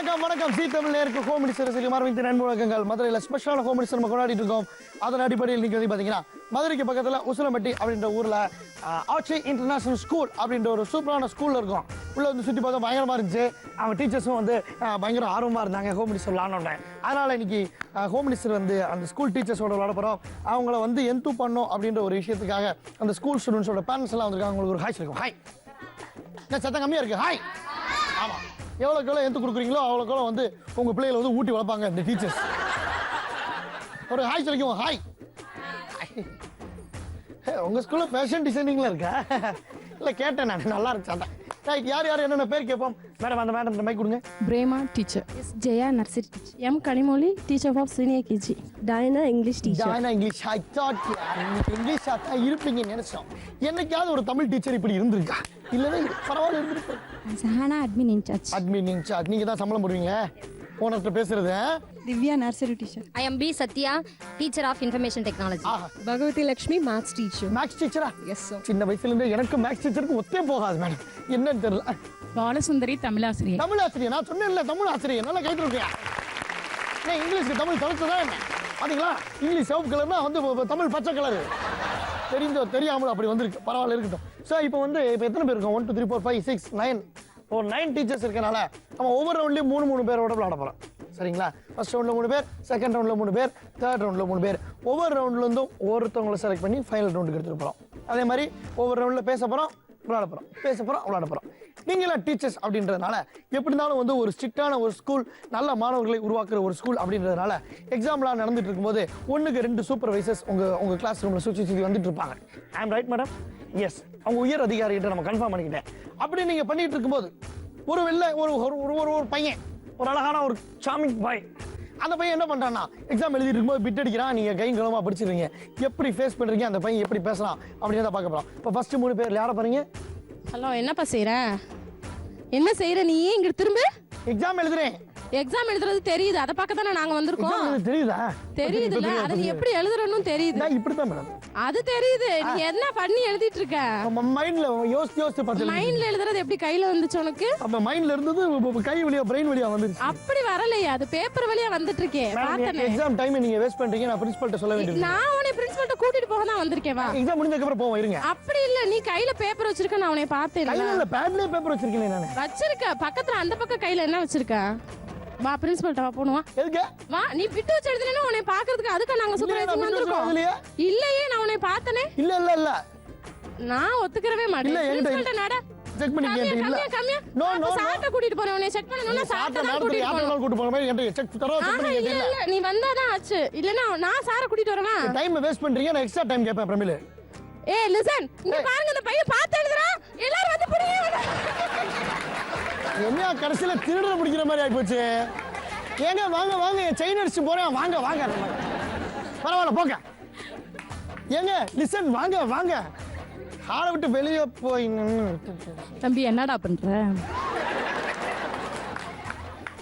வணக்கம் ஜீ தமிழ் நேருக்கு home minister சிலிமார்வின் நண்பு வணக்கங்கள். மதுரையில் ஸ்பெஷலான ஹோம் மினிஸ்டர் நம்ம கொண்டாடிட்டு இருக்கோம். அதன் அடிப்படையில் நீங்கள் வந்து பார்த்தீங்கன்னா மதுரைக்கு பக்கத்தில் உசிலம்பட்டி அப்படின்ற ஊரில் ஆட்சி இன்டர்நேஷனல் ஸ்கூல் அப்படின்ற ஒரு சூப்பரான ஸ்கூலில் இருக்கும். உள்ளே வந்து சுற்றி பார்த்தா பயங்கரமாக இருந்துச்சு. அவங்க டீச்சர்ஸும் வந்து பயங்கர ஆர்வமாக இருந்தாங்க ஹோம் மினிஸ்டர் விளாடணுன்னே. அதனால் இன்னைக்கு ஹோம் மினிஸ்டர் வந்து அந்த ஸ்கூல் டீச்சர்ஸோட விளாட போகிறோம். அவங்கள வந்து என்து பண்ணோம் அப்படின்ற ஒரு விஷயத்துக்காக அந்த ஸ்கூல் ஸ்டூடெண்ட்ஸோட பேரண்ட்ஸ் எல்லாம் வந்திருக்காங்க. உங்களுக்கு ஒரு ஹாய் இருக்கும். ஹாய் சத்தம் கம்மியாக இருக்குது. ஹாய். ஆமாம், எவ்வளோக்கு எவ்வளோ எந்த கொடுக்குறீங்களோ அவ்வளோக்கு வந்து உங்கள் பிள்ளைகளை வந்து ஊட்டி வளர்ப்பாங்க இந்த டீச்சர்ஸ். ஒரு ஹாய் சொல்லிக்குவோம். ஹாய். உங்கள் ஸ்கூலில் ஃபேஷன் டிசைனிங்கில் இருக்கா? இல்லை கேட்டேன் நான், நல்லா இருந்துச்சு. ரைட், யார் யார் என்னென்ன பேர் கேட்போம். மேடம் அந்த மேடம் இந்த மைக் கொடுங்க. Prema teacher. S Jaya nursery teacher. M Kanimozhi teacher of senior KG. Diana English teacher. Diana English. I thought English தான் இருப்பீங்கன்னு நினைச்சோம். என்னைக்காவது ஒரு தமிழ் டீச்சர் இப்படி இருந்திருக்கா? இல்லவே பரவாயில்ல இருந்திருக்கு. Sahana admin incharge. Admin incharge. நீங்கள் தான் சம்பளம் போடுவீங்க ஓனர்கிட்ட பேசுறது. Divya nursery teacher. I am B Satya, teacher of information technology. Bhagavathi Lakshmi maths teacher. Maths டீச்சரா? Yes sir. சின்ன வயசுல இருந்து எனக்கு மேக்ஸ் டீச்சருக்கு ஒத்தே போகாது மேடம். என்னன்னு தெரியல. பாலசுந்தரி தமிழாசிரியர். தமிழ் ஆசிரியர். நான் சொன்னேன்ல தமிழ் ஆசிரியர். நல்லா கைட்டு இருக்கியா? இங்கிலீஷ்க்கு தமிழ் தொலைச்சதா என்ன? பாத்தீங்களா, இங்கிலீஷ் சிவப்பு கலர்னா வந்து தமிழ் பச்சை கலர். தெரியாமல் அப்படி வந்திருக்கு. பரவாயில்ல இருக்கட்டும். ஸோ இப்போ எத்தனை பேர் இருக்கோம்? 1 2 3 4 5 6 9 ஒரு 9 டீச்சர்ஸ் இருக்கனால நம்ம ஒவ்வொரு ரவுண்ட்லேயும் 3 பேரோட விளையாட போகிறோம். சரிங்களா? ஃபர்ஸ்ட் ரவுண்டில் 3 பேர், செகண்ட் ரவுண்டில் 3 பேர், தேர்ட் ரவுண்டில் 3 பேர். ஒவ்வொரு ரவுண்ட்லேருந்தும் ஒவ்வொருத்தவங்களை செலக்ட் பண்ணி ஃபைனல் ரவுண்டுக்கு எடுத்துகிட்டு போகிறோம். அதே மாதிரி ஒவ்வொரு ரவுண்டில் பேச போகிறோம், விளையாட போகிறோம், பேச போகிறோம், விளையாட போகிறோம். நீங்களாம் டீச்சர்ஸ் அப்படின்றதுனால எப்படி இருந்தாலும் ஒரு ஸ்ட்ரிக்டான ஒரு ஸ்கூல், நல்ல மாணவர்களை உருவாக்குற ஒரு ஸ்கூல் அப்படின்றதுனால எக்ஸாம்லாம் நடந்துட்டு இருக்கும்போது 1க்கு 2 சூப்பர்வைசர்ஸ் உங்கள் கிளாஸ் ரூமில் சுற்றி வந்துட்டு இருப்பாங்க. ஐ ஆம் ரைட் மேடம்? எஸ். அவங்க உயர் அதிகாரிகிட்ட நம்ம கன்ஃபார்ம் பண்ணிக்கிட்டேன். அப்படி நீங்கள் பண்ணிட்டு இருக்கும்போது ஒரு பையன், ஒரு அழகான ஒரு சாமிங் பாய், அந்த பையன் என்ன பண்ணுறான்னா எக்ஸாம் எழுதிட்டு இருக்கும்போது பிட் அடிக்கிறான். நீங்கள் கையும் களமாக படிச்சிருக்கீங்க. எப்படி ஃபேஸ் பண்ணுறீங்க, அந்த பையன் எப்படி பேசலாம் அப்படின்னு தான் பார்க்க போகிறோம். இப்போ ஃபர்ஸ்ட் 3 பேர் விளையாட போறீங்க. ஹலோ, என்னப்பா செய்யற? என்ன செய்யற நீ? இங்க திரும்ப. எக்ஸாம் எழுதுறேன். எக்ஸாம் எழுதுறது தெரியுது, அதை பார்க்க தானே நாங்க வந்திருக்கோம். தெரியுதா? தெரியுதுல்ல, அது நீ எப்படி எழுதுறன்னு தெரியுது. இப்படிதான் மேடம் அது தெரியுது. நீ என்ன பண்ணி எழுதிட்டு இருக்க? மைண்ட்ல யோசிச்சு பார்த்து. மைண்ட்ல எழுதுறது எப்படி கையில வந்துச்சு உனக்கு? அப்ப மைண்ட்ல இருந்தது கை வழியா பிரெயின் வழியா வந்துருச்சு. அப்படி வரலையே, அது பேப்பர் வழியா வந்துட்டு இருக்கே. பார்த்தனே. எக்ஸாம் டைம் நீங்க வேஸ்ட் பண்றீங்க. நான் பிரின்சிபல்ட்ட சொல்ல வேண்டியது. நான் உன்னை பிரின்சிபல்ட்ட கூட்டிட்டு போக தான் வந்திருக்கேன். வா, எக்ஸாம் முடிஞ்சதுக்கு அப்புறம் போவோம். இருங்க. அப்படி இல்ல, நீ கையில பேப்பர் வச்சிருக்க. நான் உன்னை பார்த்தேன். கையில இல்ல, பேட்லயே பேப்பர் வச்சிருக்கேன். நான் வச்சிருக்க பக்கத்துல அந்த பக்கம் கையில என்ன வச்சிருக்க? வா, பிரின்சிபல்ட்ட வா, போணுவா. எதுக்கு? வா, நீ பிட் வச்சு எழுதுனேனா உன்னை பாக்குறதுக்கு. அதுக்கு நாங்க சூப்பர்வைசர் வந்திருக்கோம். இல்லையே, நான் உன்னை பார்த்தனே. இல்ல நான் ஒத்துக்கறவே மாட்டேன். பிரின்சிபல்ட்ட நட செக் பண்ணி கேட்டீங்க. இல்ல நோ சாட்ட கூட்டிட்டு போறேன். உன்னை செக் பண்ணனும்னா சாட்ட நான் கூட்டிட்டு போறேன். மாதிரி கேட்டீங்க. செக் பண்ணி கேட்டீங்க. இல்ல, நீ வந்தாதான் ஆச்சு. இல்லனா நான் சார கூட்டிட்டு வரேனா? டைம் வேஸ்ட் பண்றீங்க. நான் எக்ஸ்ட்ரா டைம் கேட்பேன் பிரமிளே. ஏய் லிசன், இங்க பாருங்க, அந்த பையன் பார்த்து எழுதுறா. எல்லாரும் வந்து புடிங்க. என்ன கடைசியில திருடற பிடிக்கிற மாதிரி ஆயி போச்சு. ஏங்க வாங்க செயின் அடிச்சு போறேன். வாங்க பரவாயில்ல போங்க. ஏங்க லிசன், வாங்க ஆளை விட்டு வெளியே போய். தம்பி என்னடா பண்ற?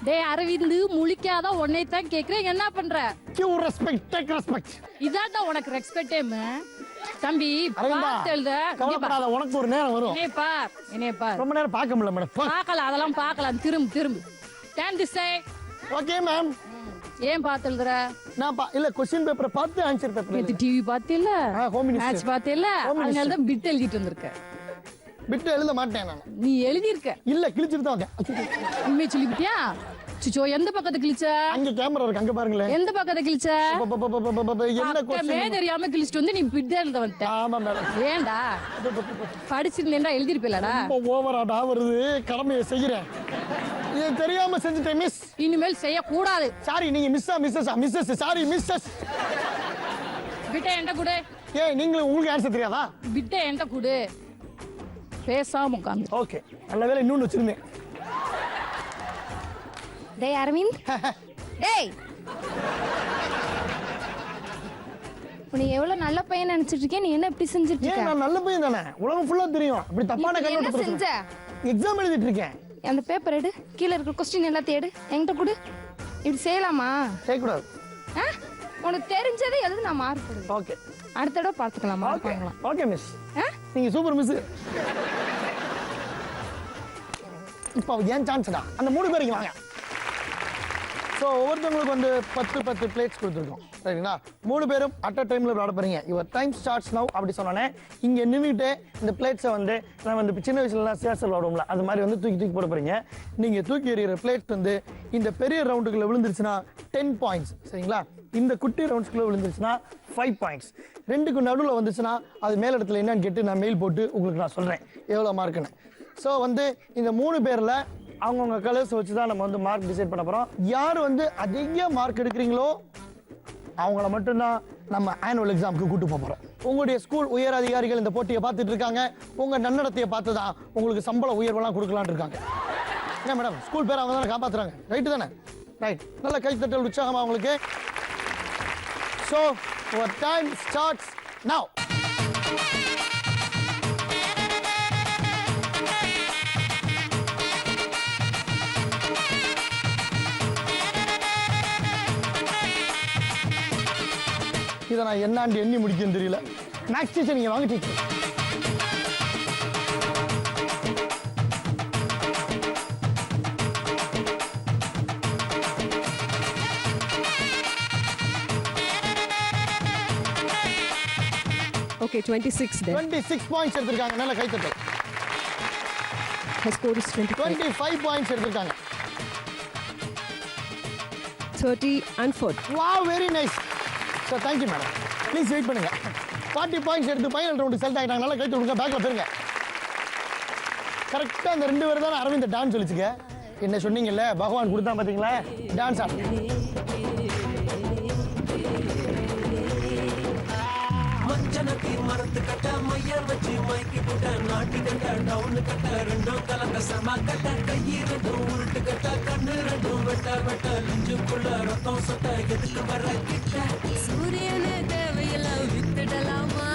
டேய் அரவிந்த், முழிக்காத, உன்னை தான் கேக்குறேன். என்ன பண்ற? Give respect, take respect. இதான் உனக்கு ரெஸ்பெக்ட். தம்பி பார்த்து எழுத. கவலைப்படாத, உனக்கு ஒரு நேரம் வரும். என்னைய பார். ரொம்ப நேரம் பார்க்க முடியல மேடம். பார்க்கலாம், அதெல்லாம் பார்க்கலாம். திரும்பு stand this side. Okay ma'am. ஏன் பார்த்து எழுதுற? நான் இல்ல क्वेश्चन பேப்பரை பார்த்து ஆன்சர் பேப்பர். இது டிவி பார்த்தில்ல, ஹோம் மினிஸ்டர் மேட்ச் பார்த்தில்ல, அதனால தான் பிட் எழுதிட்டு வந்திருக்க. பிட் எழுத மாட்டேன் நான். நீ எழுதி இருக்க. இல்ல கிழிச்சிட்டு தான். உண்மையை சொல்லிவிட்டியா? சுச்சோ, எந்த பக்கத்தை கிழிச்ச? அங்க கேமரா இருக்கு, அங்க பாருங்களே. எந்த பக்கத்தை கிழிச்ச? என்ன क्वेश्चन மே தெரியாம கிழிச்சிட்டு வந்து நீ பிட் எழுத வந்துட்ட. ஆமா மேடம். ஏன்டா? படிச்சிருந்தேன்டா எழுதிருப்பீலடா. ஓவராடா வருது, கடமையை செய்யறேன். இது தெரியாம செஞ்சுட்டேன் மிஸ். இனிமேல் செய்ய கூடாது. சாரி. நீங்க மிஸ்ஸஸ் சாரி மிஸ்ஸஸ். பிட்ட என்கிட்ட கொடு. ஏய், நீங்க உங்களுக்கு ஆன்சர் தெரியாதா? பிட்ட என்கிட்ட கொடு. பேசாம உட்கார்ந்து. ஓகே, நல்ல வேளை இன்னொன்னு வச்சிருந்தேன். டேய் அரவிந்த், டேய் நீ எவ்வளவு நல்ல பையன் நினைச்சிட்டு இருக்கே. நீ என்ன இப்படி செஞ்சிட்டு இருக்க? நான் நல்ல பையன் தானே, உலகம் ஃபுல்லா தெரியும். இப்படி தப்பான என்ன கண்ணோட்டத்துல செஞ்ச? எக்ஸாம் எழுதிட்டு இருக்கேன். அந்த பேப்பர் எடு, கீழே இருக்க क्वेश्चन எல்லாத்தையும் எடு, என்கிட்ட கொடு. இப்படி செய்யலாமா? செய்யக்கூடாது. உனக்கு தெரிஞ்சதை எழுது, நான் மார்க் போடுவேன். ஓகே, அடுத்த தடவை பார்த்துக்கலாமா? பார்க்கலாம். Okay miss. நீங்க சூப்பர் மிஸ். இப்போ ஏன் சான்ஸ்டா? அந்த 3 பேருக்கு வாங்க. ஸோ ஒவ்வொருத்தவங்களுக்கு வந்து 10 பிளேட்ஸ் கொடுத்துருக்கோம் சரிங்களா 3 பேரும் அட் அ டைமில் விளையாட போறீங்க யுவர் டைம் ஸ்டார்ட்ஸ் நவ் அப்படி சொன்னோன்னே இங்கே நின்றுட்டு இந்த பிளேட்ஸை வந்து நம்ம வந்து சின்ன வயசுலலாம் சேர்சல் விளாடுவோம்ல அது மாதிரி வந்து தூக்கி போட போறீங்க நீங்கள் தூக்கி எறிகிற பிளேட் வந்து இந்த பெரிய ரவுண்டுக்குள்ளே விழுந்துருச்சுன்னா 10 பாயிண்ட்ஸ் சரிங்களா இந்த குட்டி ரவுண்ட்ஸ்குள்ளே விழுந்துருச்சுன்னா 5 பாயிண்ட்ஸ் 2க்கு நடுவில் வந்துச்சுன்னா அது மேல் இடத்துல என்னன்னு கேட்டு நான் மெயில் போட்டு உங்களுக்கு நான் சொல்கிறேன் எவ்வளோ மார்க்குன்னு ஸோ வந்து இந்த 3 பேரில் அவங்கவுங்க கலர்ஸ் வச்சு தான் நம்ம வந்து மார்க் டிசைட் பண்ண போகிறோம் யார் வந்து அதிக மார்க் எடுக்கிறீங்களோ அவங்கள மட்டும்தான் நம்ம ஆனுவல் எக்ஸாமுக்கு கூட்டு போகிறோம் உங்களுடைய ஸ்கூல் உயர் அதிகாரிகள் இந்த போட்டியை பார்த்துட்டு இருக்காங்க உங்கள் நன்னடத்தையை பார்த்து தான் உங்களுக்கு சம்பள உயர்வெல்லாம் கொடுக்கலான்னு இருக்காங்க என்ன மேடம் ஸ்கூல் பேர் அவங்க தானே காப்பாற்றுறாங்க ரைட்டு தானே ரைட் நல்ல கைத்தட்டல் உற்சாகமாக அவங்களுக்கு so your time starts now இதை நான் என்னாண்டு எண்ணி முடிக்குன்னு தெரியல மேக்ஸ் டீச்சர் நீங்கள் வாங்க டீச்சர் Okay, 26 then. 26 பாயிண்ட்ஸ் எடுத்திருக்காங்க நல்ல கைத்தட்டல் My score is 25. 25 பாயிண்ட்ஸ் எடுத்திருக்காங்க 30 and 40. Wow very nice so thank you madam please wait பண்ணுங்க 40 பாயிண்ட்ஸ் எடுத்து ஃபைனல் ரவுண்டு செலக்ட் ஆகிட்டாங்க நல்லா கைத்து விடுங்க பேக்கில் போயிருங்க கரெக்டாக அந்த 2 பேர் தான் அரவிந்த் டான்ஸ் சொல்லிச்சுங்க என்ன சொன்னீங்கல்ல பகவான் கொடுத்தா பார்த்தீங்களா டான்ஸ் ஆடு மரத்து கட்ட மையர் வச்சு மைக்கி போட்ட நாட்டி கட்ட டவுனு கட்ட ரெண்டும் கலந்த சம கட்ட கையி ரெண்டும் உருட்டு கட்ட கண்ணு ரெண்டும் வெட்ட நெஞ்சுக்குள்ள ரத்தம் சொட்ட எதுக்கு வர கிட்ட சூரியனு தேவையெல்லாம் வித்துடலாமா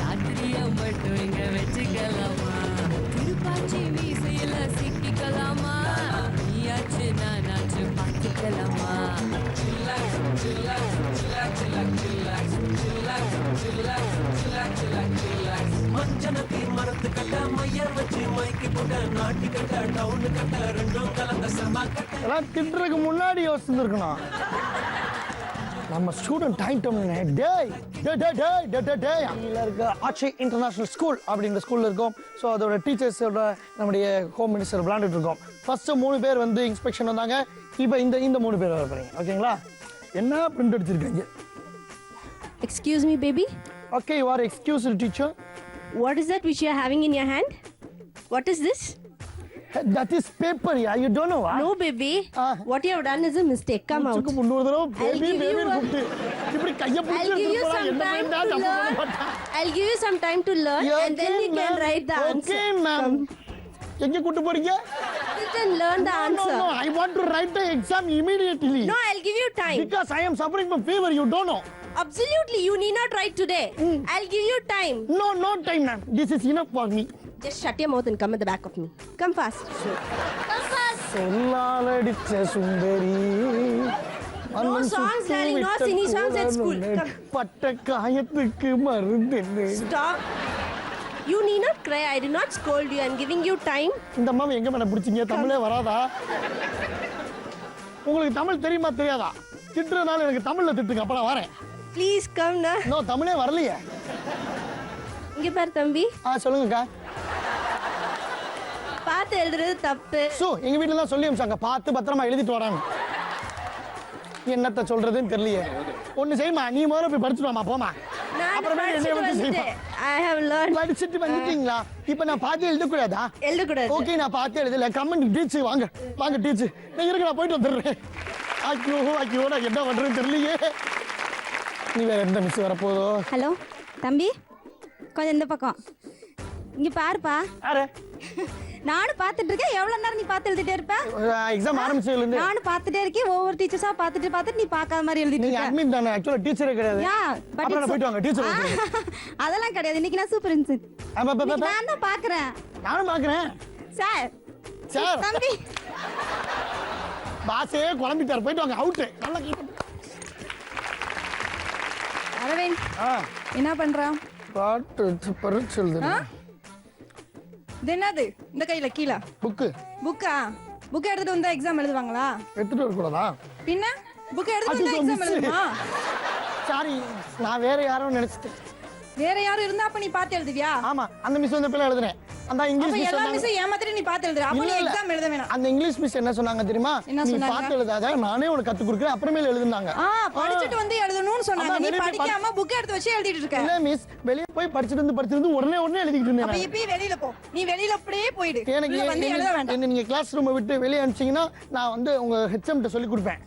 ராத்திரிய மட்டும் இங்க வச்சுக்கலாமா திருப்பாச்சி வீசையில சிக்கிக்கலாமா நீயாச்சு நானாச்சு பார்த்துக்கலாமா மஞ்சனத்தி மரத்து கட்ட மையர் வச்சு மைக்கி போட்ட நாட்டி கட்ட டவுனு கட்ட ரெண்டும் கலந்த சம கட்ட எல்லாம் திட்டுறதுக்கு முன்னாடி யோசிச்சுருக்கணும் நம்ம ஸ்டூடெண்ட் ஆயிட்டோம்னு டேய் இருக்க ஆட்சி இன்டர்நேஷனல் ஸ்கூல் அப்படின்ற ஸ்கூலில் இருக்கோம் ஸோ அதோட டீச்சர்ஸோட நம்முடைய ஹோம் மினிஸ்டர் விளையாண்டுட்டு இருக்கோம் ஃபர்ஸ்ட் 3 பேர் வந்து இன்ஸ்பெக்ஷன் வந்தாங்க இப்போ இந்த 3 பேர் வர போறீங்க ஓகேங்களா என்ன பிரிண்ட் அடிச்சிருக்கீங்க Excuse me, baby. Okay you are excused teacher What is that which you are having in your hand? What is this? That is paper yeah you don't know No, baby. Ah. What you have done is a mistake. Come out. சுக்கு முன்னூறு தடவை I'll baby give you baby a- கூப்பிட்டு இப்படி கையை I'll give you பிடிச்சி some time என்ன to தப்பு பண்ண learn. மாட்டேன் I'll give you some time to learn, and then you can write the answer. Okay, ma'am. எங்க கூட்டு போறீங்க? Sit and learn the No, answer. no, I want to write the exam immediately. No, I'll give you time. Because I am suffering from fever, you don't know. Absolutely, you need not write today. I'll give you time. No, no time, ma'am. This is enough for me. Just shut your mouth and come at the back of me. Come fast. Come fast. சொல்லாலடிச்ச Sundari No songs, darling. No singing songs at school. Come. பட்ட காயத்துக்கு மருந்து Stop. You need not cry. I did not scold you. I'm giving you time. இந்த அம்மாவை எங்க madam பிடிச்சிங்க தமிழே வராதா உங்களுக்கு தமிழ் தெரியுமா தெரியாதா திட்டுறதுனால எனக்கு தமிழ்ல திட்டுங்க அப்ப நான் வரேன் Please come now. நோ தமிழே வரலையே இங்க பாரு தம்பி, சொல்லுங்கக்கா பார்த்து எழுதுறது தப்பு. சோ எங்க வீட்டுல தான் சொல்லி அமிச்சாங்க பார்த்து பத்திரமா எழுதிட்டு வராங்க என்னத்த சொல்றதுன்னு தெரியலையே ஒண்ணு செய்யுமா நீ முதல்ல போய் படிச்சுட்டு வாமா போமா நான் அப்புறமே என்னைய படிச்சுட்டு வந்து செய்யுமா வந்துட்டேன். I have learned. படிச்சுட்டு வந்துட்டீங்களா இப்ப நான் பார்த்து எழுதக்கூடாதா எழுதக்கூடாது. ஓகே நான் பார்த்து எழுதல கமெண்ட் டீச்சு வாங்க வாங்க டீச்சு நான் இருக்கு நான் போயிட்டு வந்துடுறேன் ஐயோ நான் என்ன பண்றேன்னு தெரியலையே நீ வேற எந்த மிஸ் வரப்போதோ ஹலோ தம்பி, கொஞ்சம் இந்த பக்கம் இங்கே பாருப்பா. யாரு நானும் பார்த்துட்டு இருக்கேன். எவ்வளோ நேரம் நீ பார்த்து எழுதிட்டே இருப்ப? எக்ஸாம் ஆரம்பிச்சதுல இருந்து நானும் பார்த்துட்டே இருக்கேன். ஒவ்வொரு டீச்சர்ஸா பார்த்துட்டு நீ பார்க்காத மாதிரி எழுதிட்டு நீங்க இருக்க. அட்மிட் தானே ஆக்சுவலா டீச்சரே கிடையாது யா, but அப்புறம் it's- போயிட்டு வாங்க டீச்சர் அதெல்லாம் கிடையாது. இன்னைக்கு நான் சூப்பர் இன்சென்ட். நான் தான் பார்க்குறேன். நானும் பாக்குறேன் சார் சார் தம்பி, பாசே குழம்பிட்டார் போயிட்டு வாங்க அவுட் நல்லா கேட்டு அரவிந்த் ஆ என்ன பண்றான்? பாட்டு பரிச்சு எழுதுறேன் இது என்னது இந்த கையில கீழே புக்கு புக்கா? புக் எடுத்துட்டு வந்தா எக்ஸாம் எழுதுவாங்களா? எடுத்துட்டு வரக்கூடாதா பின்ன புக் எடுத்து வந்து அதுக்கு எக்ஸாம் miss. எழுதுமா? சாரி, நான் வேற யாரும் நினைச்சிட்டேன். வேற யாரும் இருந்தா அப்ப நீ பார்த்து எழுதுவியா? ஆமா, அந்த மிஸ் வந்து பிள்ளை எழுதுனேன். அந்த இங்கிலீஷ் அப்ப மிஸ் எல்லா மிஸ் ஏமாத்திட்டு நீ பார்த்து எழுதுற. அப்ப நீ இல்ல, இல்ல. எக்ஸாம் எழுத வேணாம். அந்த இங்கிலீஷ் மிஸ் என்ன சொன்னாங்க தெரியுமா? என்ன நீ சொன்னாங்க? பார்த்து எழுதாத, நானே உனக்கு கத்து கொடுக்குறேன், அப்புறமேல எழுதுனாங்க. படிச்சிட்டு வந்து எழுதணும்னு சொன்னாங்க. அதான் நீ வெளிய போய் படிக்காம புக் எடுத்து வச்சு எழுதிட்டு இருக்க. இல்ல மிஸ், வெளிய போய் படிச்சிட்டு உடனே எழுதிட்டு இருந்தேன் அப்ப நான். இப்ப வெளியில போ. நீ வெளியில அப்படியே போயிடு. எனக்கு உள்ள வந்து எழுத வேண்டாம். என்ன நீங்க கிளாஸ் ரூமை விட்டு வெளியே அனுப்பிச்சீங்கன்னா நான் வந்து உங்க ஹெச்எம் கிட்ட சொல்லி கொடுப்பேன்.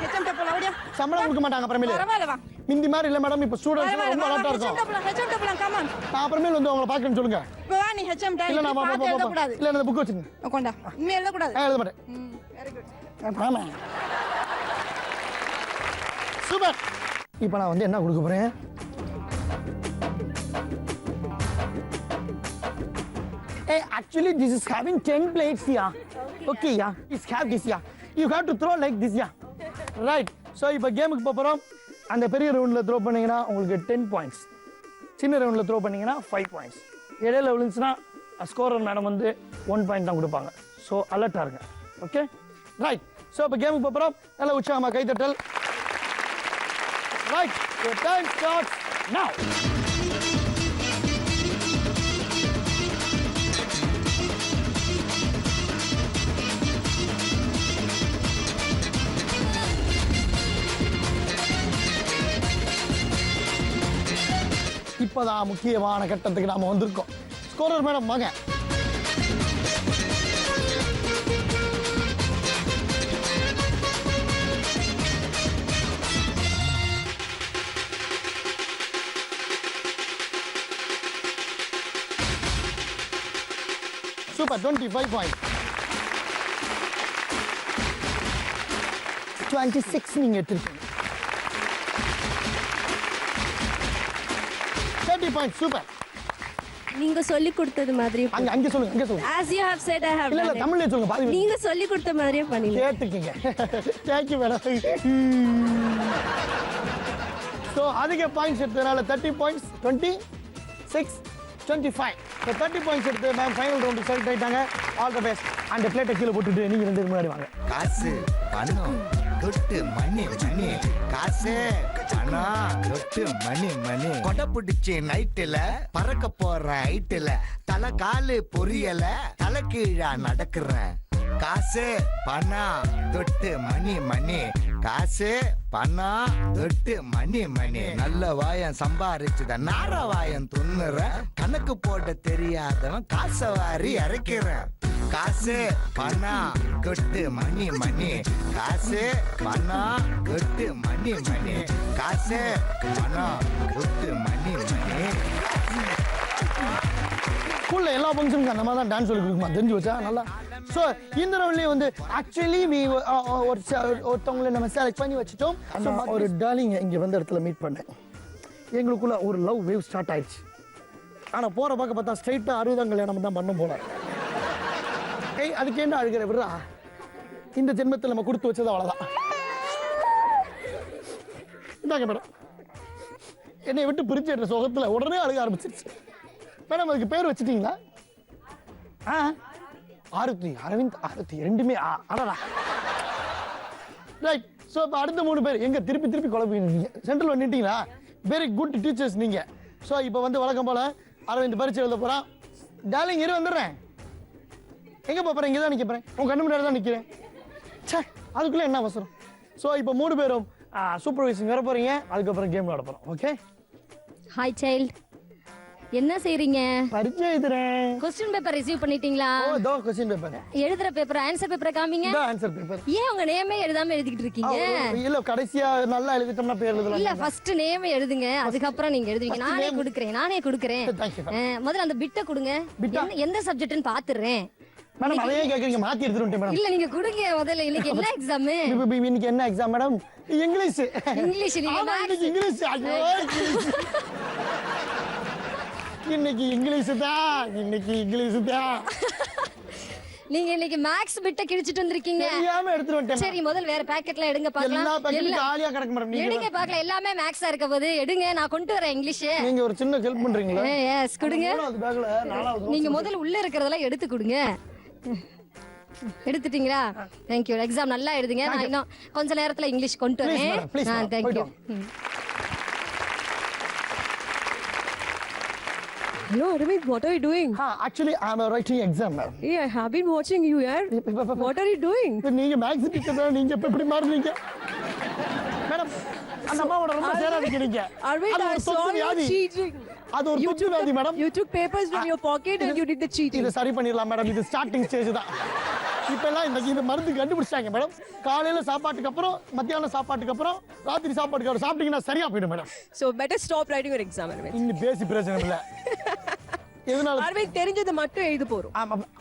ஹெச்எம் டப்பல ஓடியா. சம்பளம் கொடுக்க மாட்டாங்க அப்புறமேல. பரவாயில்ல வா. மிந்தி மாதிரி இல்ல மேடம், இப்ப ஸ்டூடண்ட்ஸ் ரொம்ப அலர்ட்டா இருக்கும். ஹெச்எம் டப்பல கம் ஆன். நான் அப்புறமேல வந்து உங்களை பார்க்கணும்னு சொல்லுங்க. இப்ப வா நீ ஹெச்எம் டை. இல்ல நான் பார்த்து எழுத கூடாது. இல்ல அந்த புக் வச்சிருங்க. கொண்டா. இனிமே எழுத கூடாது. எழுத மாட்டேன். Very good. ஆமா. சூப்பர். இப்போ நான் வந்து என்ன கொடுக்க போறேன்? Hey, actually this is having 10 plates here. Okay, yeah. It's have this, yeah. You have to throw like this, yeah. Right. So இப்போ கேமுக்கு போறோம். அந்த பெரிய ரவுண்ட்ல த்ரோ பண்ணீங்கன்னா உங்களுக்கு 10 பாயிண்ட்ஸ். சின்ன ரவுண்ட்ல த்ரோ பண்ணீங்கன்னா 5 பாயிண்ட்ஸ். இடையில விழுந்துச்சுன்னா ஸ்கோரர் மேடம் வந்து 1 பாயிண்ட் தான் கொடுப்பாங்க. ஸோ அலர்ட்டா இருங்க. Okay, right. ஸோ இப்போ கேமுக்கு போறோம். நல்லா உற்சாகமா கைத்தட்டல். Right, your time starts now. இப்போதான் முக்கியமான கட்டத்துக்கு நாம வந்திருக்கோம். ஸ்கோரர் மேடம் வாங்க. Super, 25 point. 26 நீங்க எடுத்துருக்கீங்க. 30 பாயிண்ட். சூப்பர். நீங்க சொல்லி கொடுத்தது மாதிரியே அங்க சொல்லுங்க. as you have said I have இல்ல done it. தமிழ்ல சொல்லுங்க. பாதி நீங்க சொல்லி கொடுத்த மாதிரியே பண்ணீங்க. கேட்டுக்கீங்க. Thank you madam. ஸோ அதிக பாயிண்ட்ஸ் எடுத்ததுனால 30 பாயிண்ட்ஸ், 26, 25. ஸோ 30 பாயிண்ட்ஸ் எடுத்து மேம் ஃபைனல் ரவுண்டு செலக்ட் ஆயிட்டாங்க. All the best. அந்த பிளேட்டை கீழே போட்டுட்டு நீங்க 2 முன்னாடி வாங்க. காசு பணம் தொட்டு மணி காசு பணம் தொட்டு மணி கொடை பிடிச்சி நைட்டுல பறக்க போற ஹைட்டுல தலை காலு பொரியல தலை கீழா நடக்கிறேன். காசு பணம் தொட்டு மணி காசு பணம் தொட்டு மணி நல்ல வாயம் சம்பாரிச்சுத நார வாயம் துண்ணுற கணக்கு போட தெரியாதவன் காசை வாரி இறக்கிறேன். காசு பணம் கொட்டு மணி காசு பணம் கொட்டு மணி காசு பணம் கொட்டு மணி ஸ்கூல்ல எல்லா ஃபங்க்ஷனுக்கும் அந்த மாதிரி தான் டான்ஸ் சொல்லி கொடுக்குமா, தெரிஞ்சு வச்சா நல்லா. ஸோ இந்த ரவுண்ட்லேயே வந்து ஆக்சுவலி ஒருத்தவங்களை நம்ம செலக்ட் பண்ணி வச்சுட்டோம். ஒரு டார்லிங் இங்கே வந்த இடத்துல மீட் பண்ணேன். எங்களுக்குள்ள ஒரு லவ் வேவ் ஸ்டார்ட் ஆயிடுச்சு. ஆனால் போகிற பார்க்க பார்த்தா ஸ்ட்ரைட்டாக 60 கல்யாணம் தான் பண்ண போல. ஏய், அதுக்கு என்ன அழுகிற விடுறா, இந்த ஜென்மத்தில் நம்ம கொடுத்து வச்சது அவ்வளோதான். இந்தாங்க மேடம், என்னை விட்டு பிரிச்சு சுகத்தில் உடனே அழுக ஆரம்பிச்சிருச்சு. மேடம் அதுக்கு பேர் வச்சுட்டீங்களா? ஆருத்தி, அரவிந்த், ஆருத்தி ரெண்டுமே அடடா. ரைட். ஸோ இப்போ அடுத்த 3 பேர் எங்க திருப்பி குழப்பிங்க சென்ட்ரல் நின்றுட்டீங்களா? வெரி குட் டீச்சர்ஸ் நீங்க. ஸோ இப்போ வந்து வழக்கம் போல அரவிந்த் பரிச்சை எழுத போறான். டார்லிங் இரு வந்துடுறேன். எங்க போறேன்? இங்கே தான் நிற்க போறேன். உங்க கண்ணு முன்னாடி தான் நிற்கிறேன். சே, அதுக்குள்ள என்ன அவசரம்? ஸோ இப்போ 3 பேரும் சூப்பர்வைசிங் வர போறீங்க. அதுக்கப்புறம் கேம் விளாட போறோம். ஓகே. ஹாய் சைல்ட், என்ன செய்றீங்க? பரிச்சை எழுதுறேன். क्वेश्चन பேப்பர் ரிசீவ் பண்ணிட்டீங்களா? ஓ, தோ क्वेश्चन பேப்பர். எழுதுற பேப்பர், ஆன்சர் பேப்பரை காமிங்க. இந்த ஆன்சர் பேப்பர். ஏன் உங்க நேமே எழுதாம எழுதிட்டு இருக்கீங்க? இல்ல கடைசியா நல்லா எழுதிட்டோம்னா பேர் எழுதலாம். இல்ல ஃபர்ஸ்ட் நேம் எழுதுங்க, அதுக்கப்புறம் நீங்க எழுதுவீங்க. நானே கொடுக்கிறேன். முதல்ல அந்த பிட்ட கொடுங்க. எந்த சப்ஜெக்ட்னு பாத்துறேன். மேடம் அதையே கேக்குறீங்க, மாத்தி எடுத்துட்டு மேடம். இல்ல நீங்க கொடுங்க முதல்ல. இன்னைக்கு என்ன எக்ஸாம்? இன்னைக்கு என்ன எக்ஸாம் மேடம்? இங்கிலீஷ். நீங்க இன்னைக்கு இங்கிலீஷ். ஐயோ, இன்னைக்கு இங்கிலீஷ் தான். நீங்க இன்னைக்கு மேக்ஸ் பிட்ட கிழிச்சிட்டு வந்திருக்கீங்க. தெரியாம எடுத்துட்டு வந்துட்டேன். சரி, முதல்ல வேற பாக்கெட்ல எடுங்க பார்க்கலாம். எல்லா பாக்கெட்டும் காலியா கிடக்கு மேடம். நீங்க எடுங்க பார்க்கலாம். எல்லாமே மேக்ஸா இருக்க போது எடுங்க, நான் கொண்டு வரேன் இங்கிலீஷ். நீங்க ஒரு சின்ன ஹெல்ப் பண்றீங்களா? எஸ் கொடுங்க. பேக்ல 4வது நீங்க முதல்ல உள்ள இருக்கறதெல்லாம் எடுத்து கொடுங்க. எடுத்துட்டீங்களா? தேங்க்யூ. எக்ஸாம் நல்லா எழுதுங்க. நான் இன்னும் கொஞ்ச நேரத்துல இங்கிலீஷ் கொண்டு Please, வரேன். madam. Please, madam. Thank you. Hello, Arvind, what are you doing? Actually I am writing exam madam. Hey, I have been watching you here. What are you doing? நீங்க maths teacher, நீங்க இப்ப இப்படி மாறுறீங்க madam? அந்த அம்மாவோட ரொம்ப சேராதீங்க நீங்க. Arvind, அது I ஒரு saw தொற்று you வியாதி. cheating. அது ஒரு தொற்று வியாதி madam. You took papers from your pocket and you did the cheating. இதை சரி பண்ணிடலாம் மேடம். இது ஸ்டார்டிங் ஸ்டேஜ் தான். இப்ப எல்லாம் இந்த மருந்து கண்டுபிடிச்சாங்க மேடம். காலையில சாப்பாட்டுக்கு அப்புறம், மத்தியானம் சாப்பாட்டுக்கு அப்புறம், ராத்திரி சாப்பாட்டுக்கு அப்புறம் சாப்பிட்டீங்கன்னா சரியா போயிடும் madam. So better stop writing your exam, Arvind. இங்க பேசி பிரச்சனை இல்ல. எதனால? Arvind, தெரிஞ்சது மட்டும் எழுத போறோம்.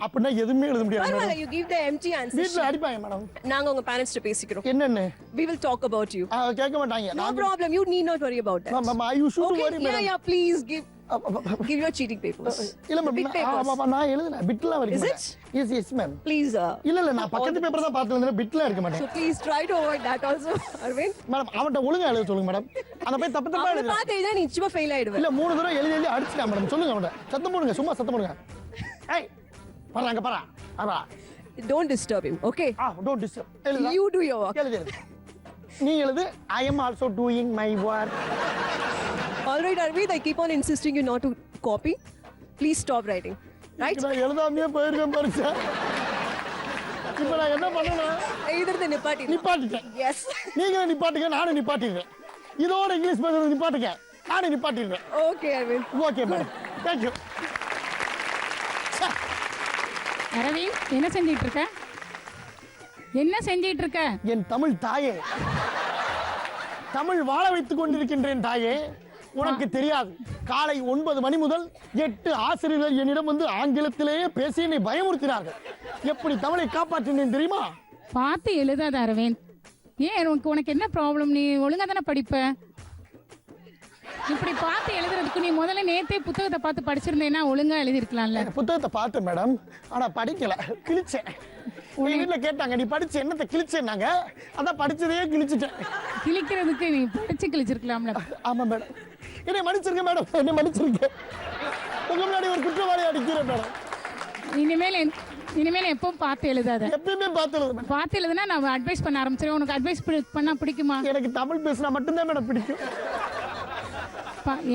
அப்படின்னா எதுவுமே எழுத முடியாது பரவாயில்ல, madam. you give the empty answers. வீட்டுல அடிப்பாங்க மேடம். நாங்க உங்க parents கிட்ட பேசிக்கிறோம். என்னன்னு We will talk about you. கேட்க மாட்டாங்க. No problem, you need not worry about that. you should Okay, worry yeah, madam. yeah, please give your cheating papers. இல்ல Big papers. மேம் நான் எழுதுனேன். பிட்லாம் Is வரைக்கும். it? Yes yes ma'am. Please, இல்ல நான் பக்கத்து பேப்பர் தான் பார்த்து எழுதுறேன். பிட்லாம் எடுக்க மாட்டேன். so please try to avoid that also, Arvind. Madam அவன்கிட்ட ஒழுங்கா எழுத சொல்லுங்க மேடம். அந்த போய் தப்பு தப்பா அவனை எழுதுறேன். பார்த்து எழுதா நீ நிச்சயமா ஃபெயில் ஆயிடுவ. இல்ல 3 தடவை எழுதி அடிச்சிட்டான் மேடம். சொல்லுங்க அவன்கிட்ட. சத்தம் போடுங்க, சும்மா சத்தம் போடுங்க. ஏய் பாரு அங்க பாரு. அதா. Don't disturb him, okay? Don't disturb. எழுது. You do your work. எழுது. நீ எழுது. I am also doing my work. All right, Arvind, I keep on insisting you not to copy. Please stop writing. Right? நான் எழுதாமையே போயிருக்கேன் பரிசா. இப்போ நான் என்ன பண்ணணும்? எழுதுறத நிப்பாட்டி. நிப்பாட்டிட்டேன். Yes. நீங்க நிப்பாட்டுங்க, நானும் நிப்பாட்டிடுறேன். இதோட இங்கிலீஷ் பேசுறது நிப்பாட்டுங்க, நானும் நிப்பாட்டிடுறேன். Okay, Arvind. Okay madam. Thank you. Arvind, என்ன செஞ்சிட்டு இருக்க? என்ன செஞ்சிட்டு இருக்க? என் தமிழ் தாயே, தமிழ் வாழ வைத்துக் கொண்டிருக்கின்றேன் தாயே. உனக்கு தெரியாது, காலை 9 மணி முதல் 8 ஆசிரியர்கள் என்னிடம் வந்து ஆங்கிலத்திலேயே பேசி என்னை பயமுறுத்தினார்கள். எப்படி தமிழை காப்பாற்றினேன் தெரியுமா? பார்த்து எழுதாத அரவிந்த். ஏன் உனக்கு என்ன ப்ராப்ளம்? நீ ஒழுங்கா தானே படிப்ப. இப்படி பார்த்து எழுதுறதுக்கு நீ முதல்ல நேத்தே புத்தகத்தை பார்த்து படிச்சிருந்தேன்னா ஒழுங்கா எழுதிருக்கலாம்ல. புத்தகத்தை பார்த்தேன் மேடம், ஆனா படிக்கல, கிழிச்சேன். உங்க வீட்டுல கேட்டாங்க நீ படிச்சு என்னத்தை கிழிச்சேன்னாங்க. அதான் படிச்சதையே கிழிச்சிட்டேன். கிழிக்கிறதுக்கு நீ படிச்சு கிழிச்சிருக்கலாம்ல. ஆமா மேடம், என்னை மன்னிச்சிருங்க மேடம், என்னை மன்னிச்சிருங்க. உங்க முன்னாடி ஒரு குற்றவாளி அடிக்கிறேன் மேடம். இனிமேல் எப்பவும் பார்த்து எழுதாத. எப்பயுமே பார்த்து எழுது. பார்த்து எழுதுனா நான் அட்வைஸ் பண்ண ஆரம்பிச்சிருவேன். உனக்கு அட்வைஸ் பண்ணா பிடிக்குமா? எனக்கு தமிழ் பேசினா மட்டும்தான் மேடம் பிடிக்கும்.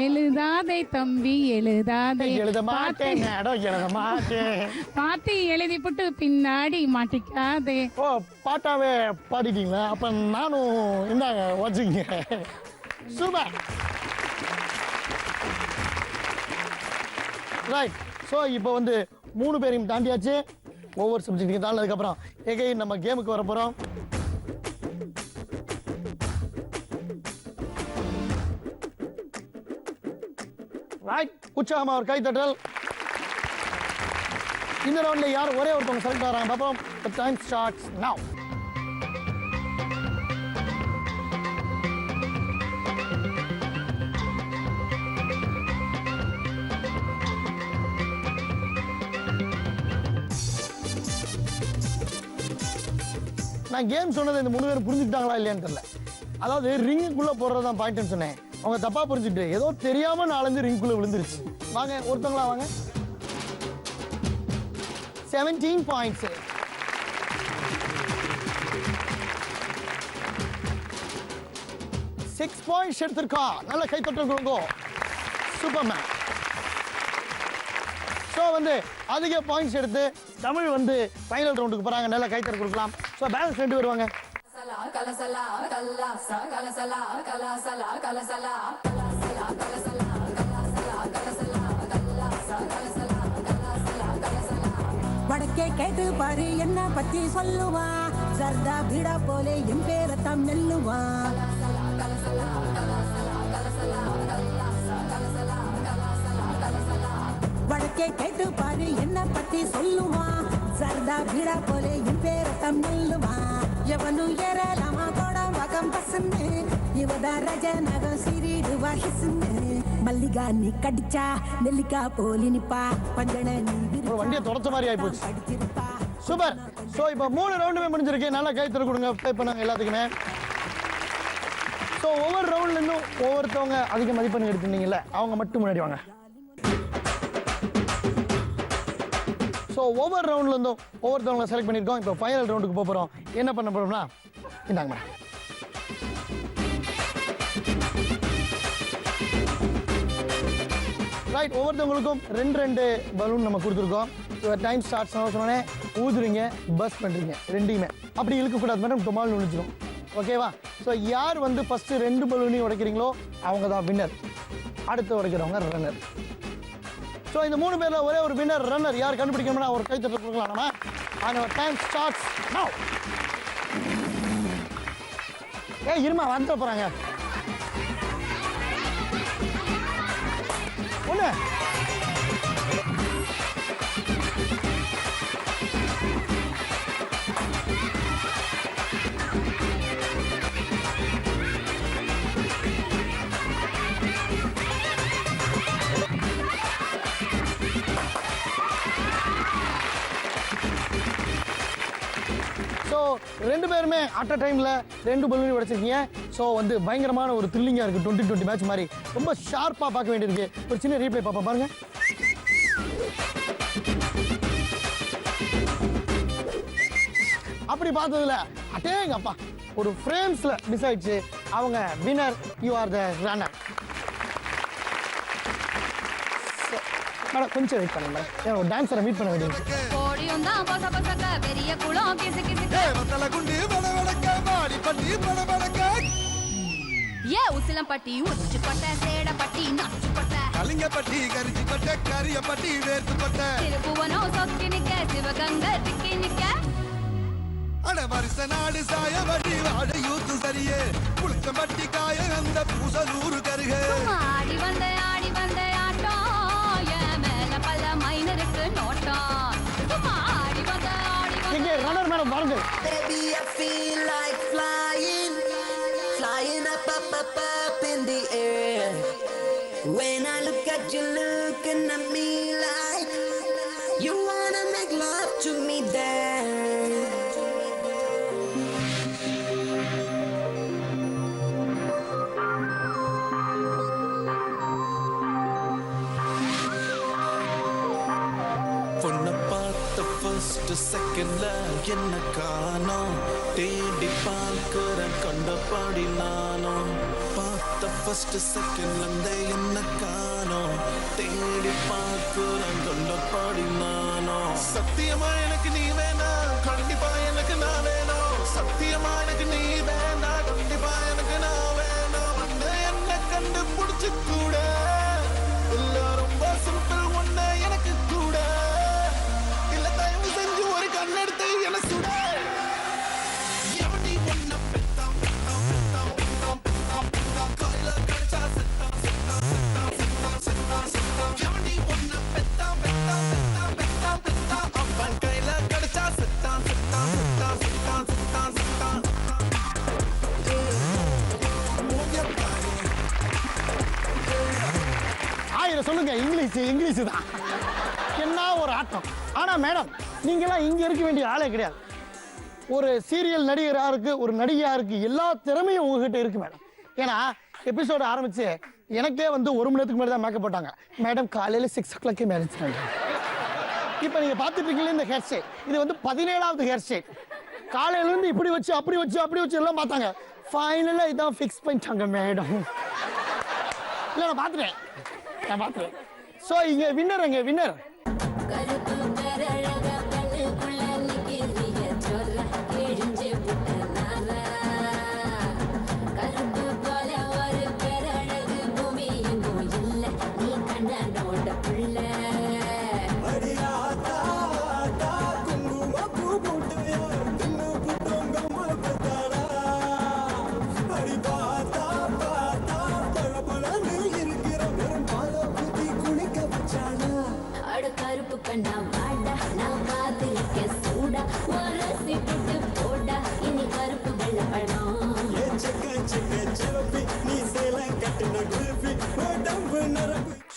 எழுதாதே தம்பி, எழுதாதே. எழுத மாட்டேன் மேடம், எழுத மாட்டேன். பார்த்து எழுதி போட்டு பின்னாடி மாட்டிக்காதே. ஓ, பாட்டாவே பாடிட்டீங்களா? அப்ப நானும் இந்தாங்க வச்சுங்க. சூப்பர். ரைட். ஸோ இப்போ வந்து 3 பேரையும் தாண்டியாச்சு. ஒவ்வொரு சப்ஜெக்ட்டுக்கு தாண்டினதுக்கப்புறம் எகைன் நம்ம கேமுக்கு வர போகிறோம். ரைட், உற்சாகமா ஒரு கைத்தட்டல். இந்த ரவுண்ட்ல யார் ஒரே ஒருத்தவங்க செலக்ட் ஆகிறாங்க பார்ப்போம். The time starts now. நான் கேம் சொன்னதை இந்த 3 பேரும் புரிஞ்சுக்கிட்டாங்களா இல்லையான்னு தெரியல. அதாவது ரிங்குக்குள்ள போடுறதான் பாயிண்ட்னு சொன்னேன். அவங்க தப்பா புரிஞ்சுட்டு ஏதோ தெரியாம 4 ரிங்குக்குள்ள விழுந்துருச்சு. வாங்க ஒருத்தங்களா வாங்க. 17 points. Six points எடுத்திருக்கா. நல்ல கை தட்டுங்க. Super man. ஸோ வந்து அதிக பாயிண்ட்ஸ் எடுத்து தமிழ் வந்து ஃபைனல் ரவுண்டுக்கு போறாங்க. நல்ல கை தட்டு கொடுக்கலாம். ஸோ பேலன்ஸ் 2 வருவாங்க. வடக்கே கேட்டு பாரு என்ன பத்தி சொல்லுவா. சர்தா பீடா போலே என் பேரத்தான் நெல்லுவா. வடக்கே கேட்டு பாரு என்ன பத்தி சொல்லுவா. சர்தா பீடா போலே என் பேரத்தான் நெல்லுவா. எவனு ஏறலாமா கோடா வகம் பசந்து. இவதா ரஜ நகம் சிறிடுவா ஹிசுந்து. மல்லிகா நீ கடிச்சா நெல்லிக்கா போலி நிப்பா. பஞ்சன நீ வண்டியை தொடச்ச மாதிரி ஆகி போச்சு. சூப்பர். ஸோ இப்போ 3 ரவுண்டுமே முடிஞ்சிருக்கு. நல்லா கை தர கொடுங்க ப்ளே பண்ணாங்க எல்லாத்துக்குமே. ஸோ ஒவ்வொரு ரவுண்ட்லேருந்தும் ஒவ்வொருத்தவங்க அதிக மதிப்பெண் எடுத்துருந்தீங்கல்ல, அவங்க மட்டும் முன்னாடி வாங்க. ஸோ ஒவ்வொரு ரவுண்ட்லேருந்தும் ஒவ்வொருத்தவங்களை செலக்ட் பண்ணியிருக்கோம். இப்போ ஃபைனல் ரவுண்டுக்கு போக போகிறோம். என்ன பண்ண போகிறோம்னா, இந்தாங்க மேடம். ரைட், ஒவ்வொருத்தவங்களுக்கும் 2 பலூன் நம்ம கொடுத்துருக்கோம். டைம் ஸ்டார்ட் சொன்னோடனே ஊதுறீங்க, பஸ் பண்ணுறீங்க, ரெண்டையுமே. அப்படி இழுக்கக்கூடாது மேடம், டொமால் நுழைச்சிடும். ஓகேவா? ஸோ யார் வந்து ஃபஸ்ட்டு 2 பலூனையும் உடைக்கிறீங்களோ அவங்க தான் வின்னர். அடுத்து உடைக்கிறவங்க ரன்னர். ஸோ இந்த 3 பேரில் ஒரே ஒரு வின்னர் ரன்னர் யார் கண்டுபிடிக்கணும்னா ஒரு கைத்தட்டல் கொடுக்கலாம் நம்ம. அந்த டைம் ஸ்டார்ட்ஸ் நவ். இருமா வந்துட போகிறாங்க. ஒன்று, ஸோ 2 பேருமே அட் அ டைமில் 2 பலூன் உடைச்சிருக்கீங்க. ஸோ வந்து பயங்கரமான ஒரு த்ரில்லிங்காக இருக்குது. 2020 மேட்ச் மாதிரி ரொம்ப ஷார்ப்பாக பார்க்க வேண்டியிருக்கு. ஒரு சின்ன ரீப்ளே பார்ப்போம் பாருங்க. அப்படி பார்த்ததுல அட்டேங்க அப்பா ஒரு ஃப்ரேம்ஸில் மிஸ் ஆயிடுச்சு. அவங்க winner, you are the runner. Madam கொஞ்சம் வெயிட் பண்ணுங்க மேடம், ஒரு டான்ஸரை மீட் பண்ண வேண்டியது. ஏ உசிலம்பட்டி உச்சுப்பட்ட சேடப்பட்டி நச்சுப்பட்ட கலிங்கப்பட்டி கரிச்சிப்பட்ட கரியப்பட்டி வேர்த்துப்பட்ட திருப்புவனம் சொக்கி நிக்க சிவகங்கை திக்கி நிக்க அட வருஷ நாடு சாய வடி வாட யூத்து சரியே புளிச்சம்பட்டி காய அந்த பூசலூரு கருகே ஆடி வந்த ஆட்டம் என் மேல பல மைனருக்கு நோட்டம் ஆடி வந்த இங்கே ரன்னர் மேடம் பாருங்க. Baby, I feel like flying, flying up, up, up, up in the air. When I look at you looking at me like you wanna make love to me there. பொண்ண பார்த்த first செகண்ட்ல என்ன காணோம் தேடி பார்க்கிற கண்டபாடி நானும் பார்த்த ஃபர்ஸ்ட் செகண்ட்ல என்ன காணோம் தேடி பார்க்கிற கண்டபாடி நானும் சத்தியமா எனக்கு நீ வேணாம் கண்டிப்பா எனக்கு நான் வேணும் சத்தியமா எனக்கு நீ வேண்டாம் கண்டிப்பா எனக்கு நான் வேணும் வந்து என்ன கண்டுபிடிச்சு கூட இல்ல ரொம்ப சிம்பிள் ஒண்ணு எனக்கு கூட இல்ல தயவு செஞ்சு ஒரு கண்ணெடுத்து என்ன சுட எவடி ஒன்ன பெத்தாம் பெத்தாம் பெத்தாம் பெத்தாம் பெத்தாம் பெத்தாம் கையில கடிச்சா செத்தாம் செத்தாம் செத்தாம் செத்தாம் செத்தாம் எவடி ஒன்ன பெத்தாம் பெத்தாம் பெத்தாம் பெத்தாம் பெத்தாம் அவன் கையில கடிச்சா செத்தாம் செத்தாம் செத்தாம் செத்தாம் செத்தாம் செத்தாம் சொல்லுங்க இங்கிலீஷ் தான். என்ன ஒரு ஆட்டம். ஆனா மேடம் நீங்களாம் இங்க இருக்க வேண்டிய ஆளே கிடையாது. ஒரு சீரியல் நடிகராருக்கு, ஒரு நடிகையாருக்கு எல்லா திறமையும் உங்ககிட்ட இருக்கு மேடம். ஏன்னா எபிசோடு ஆரம்பிச்சு எனக்கே வந்து 1 மணி நேரத்துக்கு முன்னாடி தான் மேக்கப் போட்டாங்க மேடம். காலையில் 6 o'clock மேரேஜ் பண்ணாங்க. இப்போ நீங்க பார்த்துட்டு இருக்கீங்களா இந்த ஹேர் ஸ்டைல், இது வந்து 17வது ஹேர் ஸ்டைல். காலையிலேருந்து இப்படி வச்சு அப்படி வச்சு அப்படி வச்சு எல்லாம் பார்த்தாங்க. ஃபைனலாக இதான் ஃபிக்ஸ் பண்ணிட்டாங்க மேடம். இல்லை நான் பார்த்துட்டேன். ஸோ இங்கே வின்னர், எங்க வின்னர்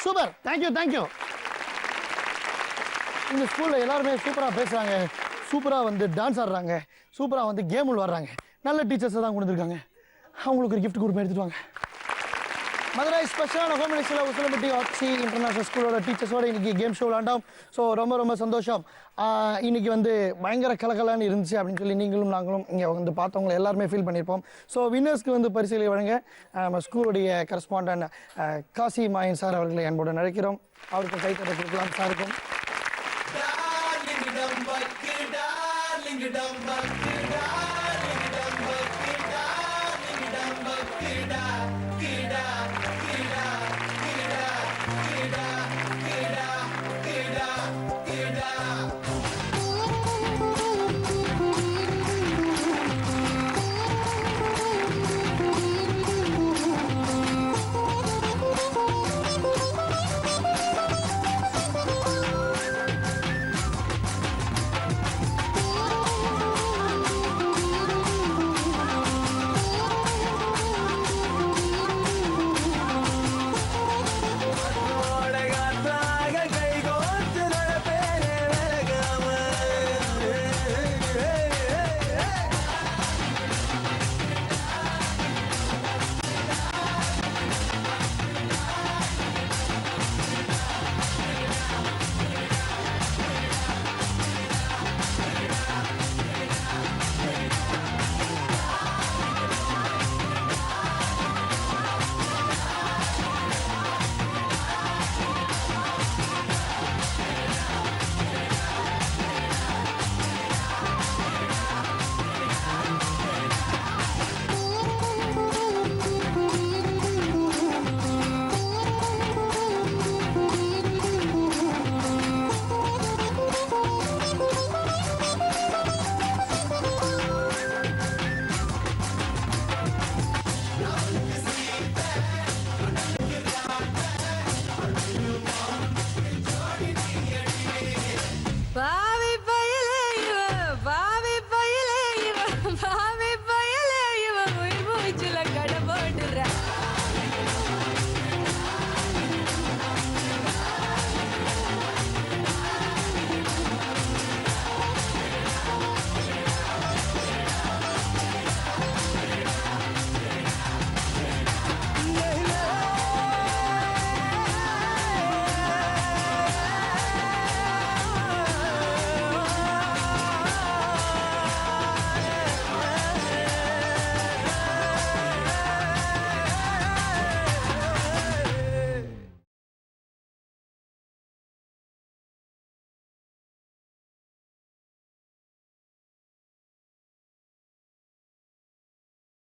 சூப்பர். தேங்க்யூ. இந்த ஸ்கூலில் எல்லாருமே சூப்பராக பேசுகிறாங்க, சூப்பராக வந்து டான்ஸ் ஆடுறாங்க, சூப்பராக வந்து கேம் விளாட்றாங்க. நல்ல டீச்சர்ஸை தான் கொடுத்துருக்காங்க. அவங்களுக்கு ஒரு கிஃப்ட் கொடுப்பேன், எடுத்துட்டு வாங்க. மதுரை ஸ்பெஷலான ஹோம்லிஸ்டில் உசிலம்பட்டி ஆட்சி இன்டர்நேஷனல் ஸ்கூலோட டீச்சர்ஸோட இன்னைக்கு கேம் ஷோ விளாண்டோம். ஸோ ரொம்ப சந்தோஷம். இன்னைக்கு வந்து பயங்கர கலகலான்னு இருந்துச்சு அப்படின்னு சொல்லி நீங்களும் நாங்களும் இங்கே வந்து பார்த்தவங்க எல்லாருமே ஃபீல் பண்ணியிருப்போம். ஸோ வின்னர்ஸ்க்கு வந்து பரிசீலனை வழங்க நம்ம ஸ்கூலுடைய கரஸ்பாண்டன்ட் காசி மாயன் சார் அவர்களை அன்போடு நினைக்கிறோம். அவருக்கு கைத்தட்ட கொடுக்கலாம் சாருக்கும்.